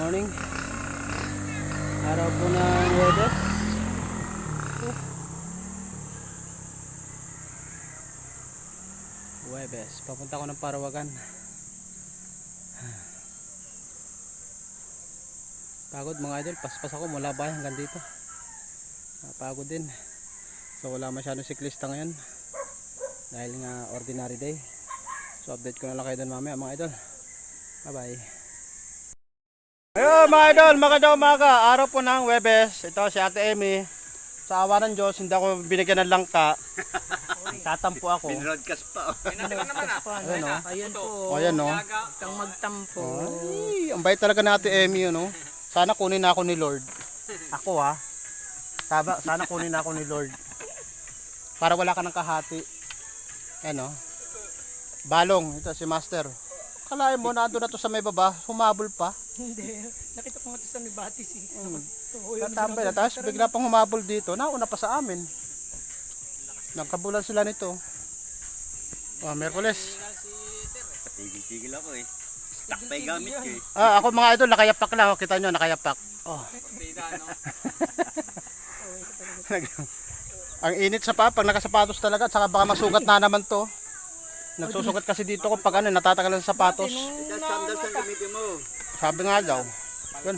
morning. Araw po ng Huwebes. Huwebes. Papunta ko ng Parawagan. Pagod mga idol. Paspas ako mula bahay hanggang dito. Pagod din. So wala masyadong siklista ngayon. Dahil nga ordinary day. So update ko na lang kayo doon mamaya mga idol. Bye bye. Ayun mga idol, magandang umaga. Araw po ng Huwebes. Ito si Ate Emmy. Sa awa ng Diyos, hindi ako binigyan ng langka. Tatampo ako. Binroadcast pa. Ayun o. Ayan po. O ayan o. Itang magtampo. Ay, ang bait talaga na Ate Emmy yun o. Sana kunin ako ni Lord. Ako ha. Sana kunin ako ni Lord. Para wala ka ng kahati. Ayan o. Balong, ito si Master. Kalahin mo, nandun na to sa may baba, humabol pa. Hindi. Nakita ko nga ito sa may batis eh. Natambay na, tapos bigla pang humabol dito, nauna pa sa amin. Nagkabulan sila nito. Oh, Merkules. Tigil-tigil ako eh. Stock pa yung gamit ko eh. Ako mga idol, nakayapak lang. Kita nyo, nakayapak. Oh. Ang init sa pag nakasapatos talaga, at saka baka masugat na naman to. Nagsusugat kasi dito ko pag natatagalan sa sapatos. Sandals ang gamitin mo. Sabi nga daw. Yun.